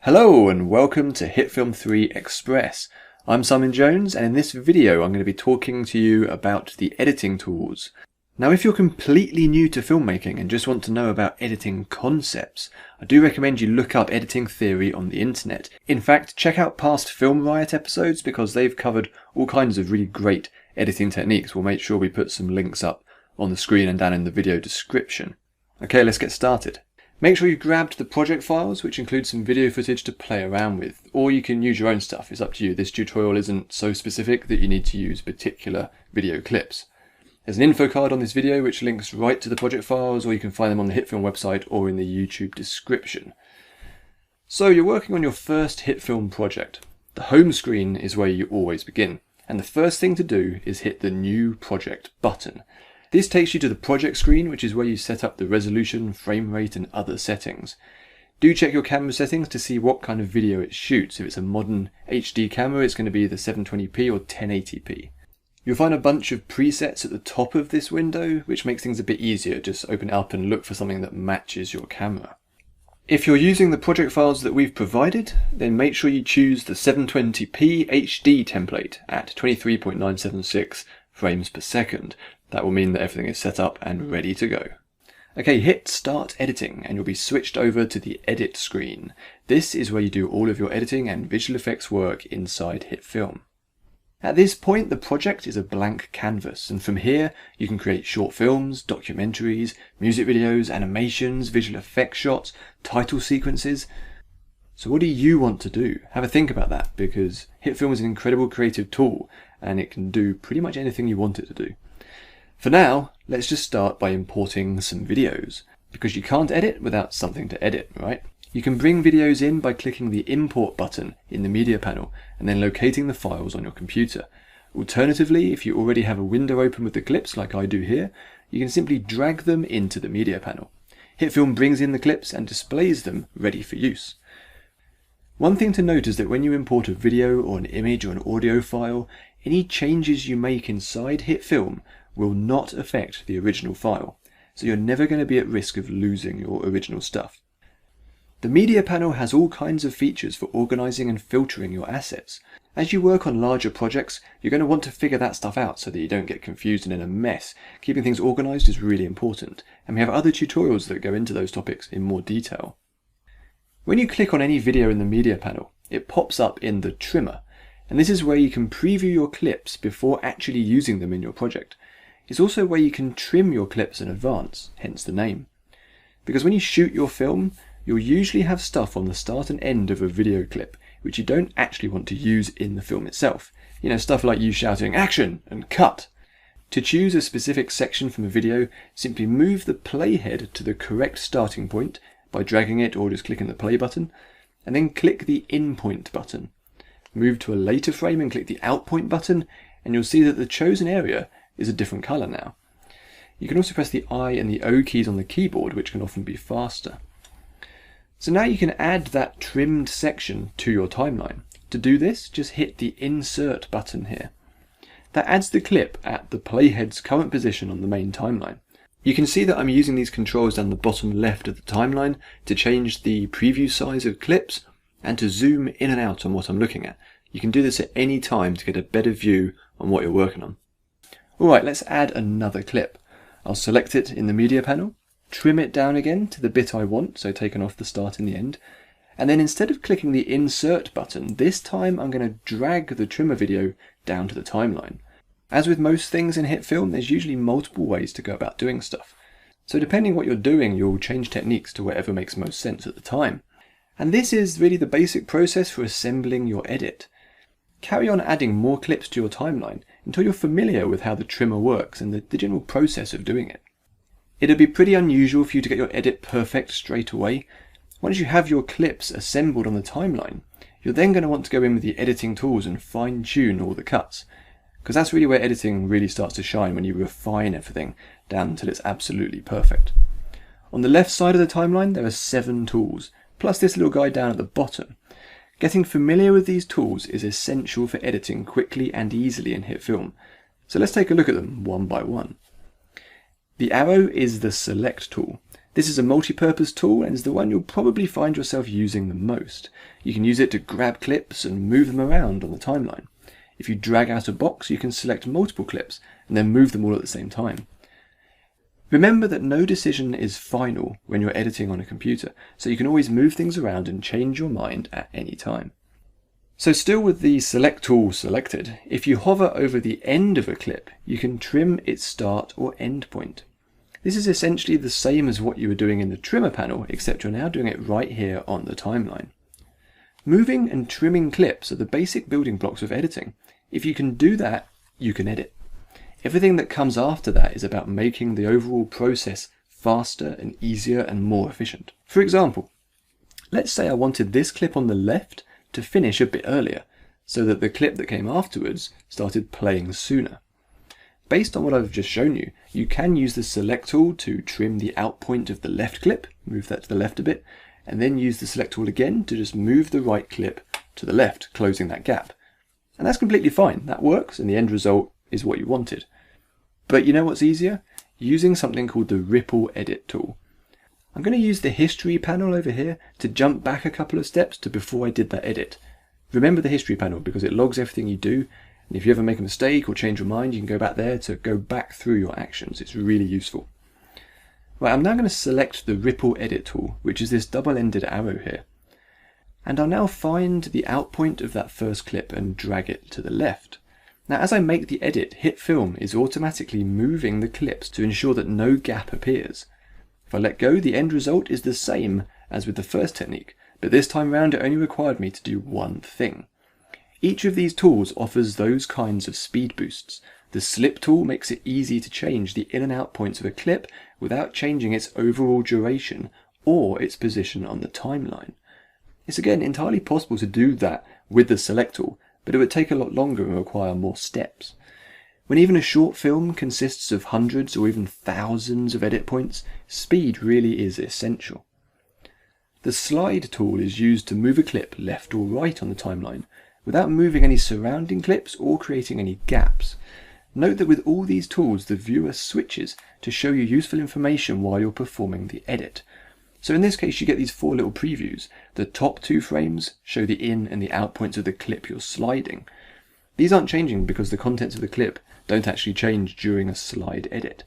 Hello and welcome to Hitfilm 3 Express. I'm Simon Jones, and in this video I'm going to be talking to you about the editing tools. Now, if you're completely new to filmmaking and just want to know about editing concepts, I do recommend you look up editing theory on the internet. In fact, check out past Film Riot episodes because they've covered all kinds of really great editing techniques. We'll make sure we put some links up on the screen and down in the video description. Okay, let's get started. Make sure you've grabbed the project files, which include some video footage to play around with, or you can use your own stuff. It's up to you. This tutorial isn't so specific that you need to use particular video clips. There's an info card on this video which links right to the project files, or you can find them on the Hitfilm website or in the YouTube description. So you're working on your first Hitfilm project. The home screen is where you always begin, and the first thing to do is hit the New Project button. This takes you to the project screen, which is where you set up the resolution, frame rate and other settings. Do check your camera settings to see what kind of video it shoots. If it's a modern HD camera, it's going to be the 720p or 1080p. You'll find a bunch of presets at the top of this window, which makes things a bit easier. Just open it up and look for something that matches your camera. If you're using the project files that we've provided, then make sure you choose the 720p HD template at 23.976 frames per second. That will mean that everything is set up and ready to go. Okay, hit Start Editing and you'll be switched over to the Edit screen. This is where you do all of your editing and visual effects work inside Hitfilm. At this point, the project is a blank canvas, and from here you can create short films, documentaries, music videos, animations, visual effects shots, title sequences. So what do you want to do? Have a think about that, because Hitfilm is an incredible creative tool and it can do pretty much anything you want it to do. For now, let's just start by importing some videos, because you can't edit without something to edit, right? You can bring videos in by clicking the Import button in the media panel and then locating the files on your computer. Alternatively, if you already have a window open with the clips like I do here, you can simply drag them into the media panel. Hitfilm brings in the clips and displays them ready for use. One thing to note is that when you import a video or an image or an audio file, any changes you make inside Hitfilm will not affect the original file, so you're never going to be at risk of losing your original stuff. The media panel has all kinds of features for organizing and filtering your assets. As you work on larger projects, you're going to want to figure that stuff out so that you don't get confused and in a mess. Keeping things organized is really important, and we have other tutorials that go into those topics in more detail. When you click on any video in the media panel, it pops up in the trimmer, and this is where you can preview your clips before actually using them in your project. It's also where you can trim your clips in advance, hence the name. Because when you shoot your film, you'll usually have stuff on the start and end of a video clip which you don't actually want to use in the film itself. You know, stuff like you shouting action and cut. To choose a specific section from a video, simply move the playhead to the correct starting point by dragging it or just clicking the play button, and then click the in point button. Move to a later frame and click the out point button, and you'll see that the chosen area is a different color now. You can also press the I and the O keys on the keyboard, which can often be faster. So now you can add that trimmed section to your timeline. To do this, just hit the Insert button here. That adds the clip at the playhead's current position on the main timeline. You can see that I'm using these controls down the bottom left of the timeline to change the preview size of clips and to zoom in and out on what I'm looking at. You can do this at any time to get a better view on what you're working on. Alright, let's add another clip. I'll select it in the media panel, trim it down again to the bit I want, so taking off the start and the end, and then instead of clicking the Insert button, this time I'm going to drag the trimmer video down to the timeline. As with most things in Hitfilm, there's usually multiple ways to go about doing stuff. So depending what you're doing, you'll change techniques to whatever makes most sense at the time. And this is really the basic process for assembling your edit. Carry on adding more clips to your timeline until you're familiar with how the trimmer works and the general process of doing it. It'd be pretty unusual for you to get your edit perfect straight away. Once you have your clips assembled on the timeline, you're then going to want to go in with the editing tools and fine-tune all the cuts, because that's really where editing really starts to shine, when you refine everything down until it's absolutely perfect. On the left side of the timeline there are 7 tools, plus this little guy down at the bottom. Getting familiar with these tools is essential for editing quickly and easily in Hitfilm, so let's take a look at them one by one. The arrow is the Select tool. This is a multi-purpose tool and is the one you'll probably find yourself using the most. You can use it to grab clips and move them around on the timeline. If you drag out a box, you can select multiple clips and then move them all at the same time. Remember that no decision is final when you're editing on a computer, so you can always move things around and change your mind at any time. So still with the Select tool selected, if you hover over the end of a clip, you can trim its start or end point. This is essentially the same as what you were doing in the trimmer panel, except you're now doing it right here on the timeline. Moving and trimming clips are the basic building blocks of editing. If you can do that, you can edit. Everything that comes after that is about making the overall process faster and easier and more efficient. For example, let's say I wanted this clip on the left to finish a bit earlier, so that the clip that came afterwards started playing sooner. Based on what I've just shown you, you can use the Select tool to trim the out point of the left clip, move that to the left a bit, and then use the Select tool again to just move the right clip to the left, closing that gap. And that's completely fine, that works, and the end result is what you wanted. But you know what's easier? Using something called the Ripple Edit tool. I'm going to use the History panel over here to jump back a couple of steps to before I did that edit. Remember the History panel because it logs everything you do, and if you ever make a mistake or change your mind, you can go back there to go back through your actions. It's really useful. Right, I'm now going to select the Ripple Edit tool, which is this double-ended arrow here. And I'll now find the out point of that first clip and drag it to the left. Now as I make the edit, Hitfilm is automatically moving the clips to ensure that no gap appears. If I let go, the end result is the same as with the first technique, but this time round it only required me to do one thing. Each of these tools offers those kinds of speed boosts. The Slip tool makes it easy to change the in and out points of a clip without changing its overall duration or its position on the timeline. It's again entirely possible to do that with the Select tool, but it would take a lot longer and require more steps. When even a short film consists of hundreds or even thousands of edit points, speed really is essential. The Slide tool is used to move a clip left or right on the timeline, without moving any surrounding clips or creating any gaps. Note that with all these tools, the viewer switches to show you useful information while you're performing the edit. So in this case, you get these 4 little previews. The top 2 frames show the in and the out points of the clip you're sliding. These aren't changing because the contents of the clip don't actually change during a slide edit.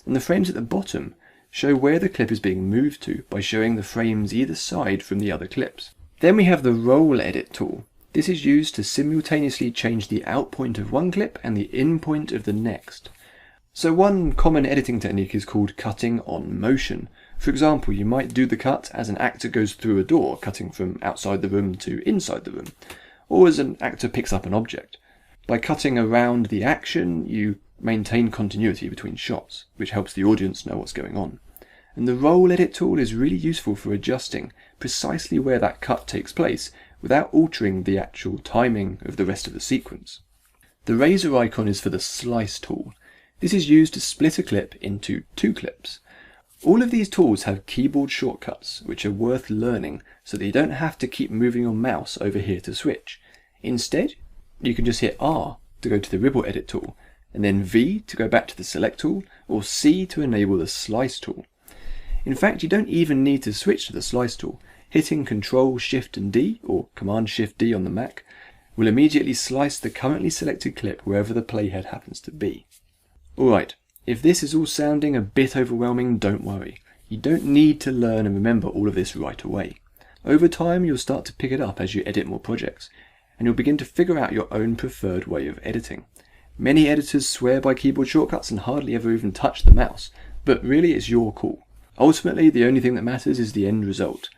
And the frames at the bottom show where the clip is being moved to by showing the frames either side from the other clips. Then we have the Roll Edit tool. This is used to simultaneously change the out point of one clip and the in point of the next. So one common editing technique is called cutting on motion. For example, you might do the cut as an actor goes through a door, cutting from outside the room to inside the room, or as an actor picks up an object. By cutting around the action, you maintain continuity between shots, which helps the audience know what's going on. And the Roll Edit tool is really useful for adjusting precisely where that cut takes place without altering the actual timing of the rest of the sequence. The razor icon is for the Slice tool. This is used to split a clip into 2 clips. All of these tools have keyboard shortcuts, which are worth learning so that you don't have to keep moving your mouse over here to switch. Instead, you can just hit R to go to the Ripple Edit tool, and then V to go back to the Select tool, or C to enable the Slice tool. In fact, you don't even need to switch to the Slice tool. Hitting Ctrl, Shift and D, or Command Shift D on the Mac, will immediately slice the currently selected clip wherever the playhead happens to be. Alright, if this is all sounding a bit overwhelming, don't worry. You don't need to learn and remember all of this right away. Over time, you'll start to pick it up as you edit more projects, and you'll begin to figure out your own preferred way of editing. Many editors swear by keyboard shortcuts and hardly ever even touch the mouse, but really it's your call. Ultimately, the only thing that matters is the end result.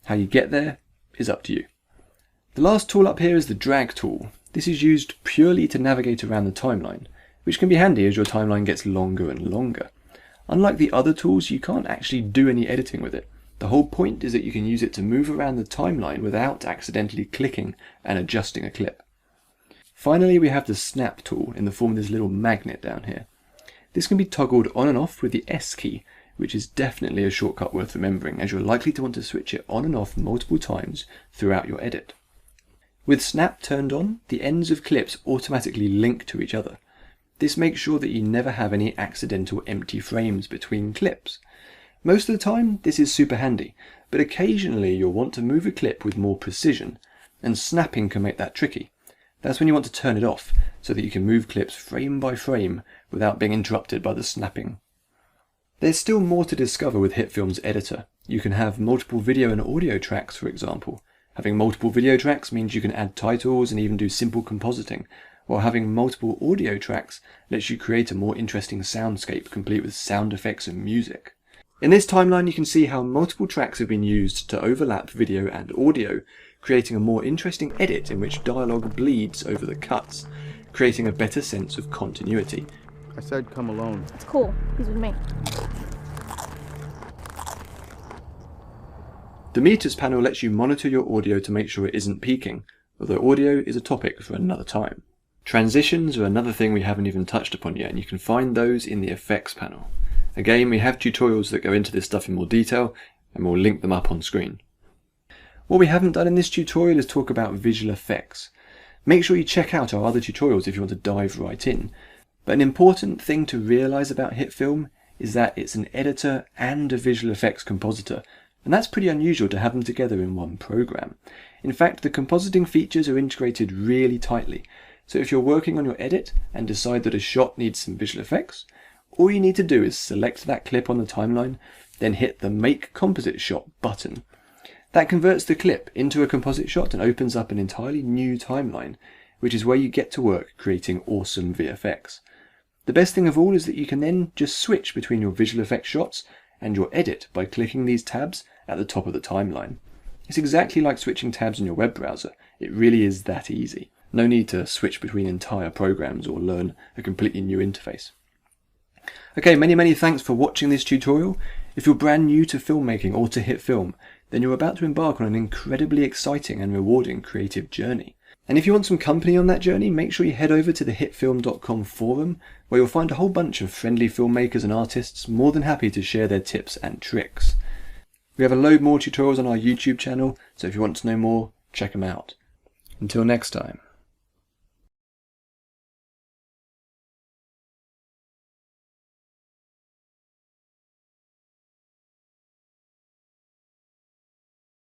How you get there is up to you. The last tool up here is the Drag tool. This is used purely to navigate around the timeline, which can be handy as your timeline gets longer and longer. Unlike the other tools, you can't actually do any editing with it. The whole point is that you can use it to move around the timeline without accidentally clicking and adjusting a clip. Finally, we have the Snap tool in the form of this little magnet down here. This can be toggled on and off with the S key, which is definitely a shortcut worth remembering, as you're likely to want to switch it on and off multiple times throughout your edit. With Snap turned on, the ends of clips automatically link to each other. This makes sure that you never have any accidental empty frames between clips. Most of the time this is super handy, but occasionally you'll want to move a clip with more precision, and snapping can make that tricky. That's when you want to turn it off, so that you can move clips frame by frame without being interrupted by the snapping. There's still more to discover with Hitfilm's editor. You can have multiple video and audio tracks, for example. Having multiple video tracks means you can add titles and even do simple compositing, while having multiple audio tracks lets you create a more interesting soundscape complete with sound effects and music. In this timeline you can see how multiple tracks have been used to overlap video and audio, creating a more interesting edit in which dialogue bleeds over the cuts, creating a better sense of continuity. I said come alone. It's cool. He's with me. The meters panel lets you monitor your audio to make sure it isn't peaking, although audio is a topic for another time. Transitions are another thing we haven't even touched upon yet, and you can find those in the effects panel. Again, we have tutorials that go into this stuff in more detail, and we'll link them up on screen. What we haven't done in this tutorial is talk about visual effects. Make sure you check out our other tutorials if you want to dive right in. But an important thing to realise about Hitfilm is that it's an editor and a visual effects compositor, and that's pretty unusual to have them together in one program. In fact, the compositing features are integrated really tightly, so if you're working on your edit and decide that a shot needs some visual effects, all you need to do is select that clip on the timeline, then hit the Make Composite Shot button. That converts the clip into a composite shot and opens up an entirely new timeline, which is where you get to work creating awesome VFX. The best thing of all is that you can then just switch between your visual effects shots and your edit by clicking these tabs at the top of the timeline. It's exactly like switching tabs in your web browser. It really is that easy. No need to switch between entire programs or learn a completely new interface. Okay, many thanks for watching this tutorial. If you're brand new to filmmaking or to Hitfilm, then you're about to embark on an incredibly exciting and rewarding creative journey. And if you want some company on that journey, make sure you head over to the hitfilm.com forum, where you'll find a whole bunch of friendly filmmakers and artists more than happy to share their tips and tricks. We have a load more tutorials on our YouTube channel, so if you want to know more, check them out. Until next time.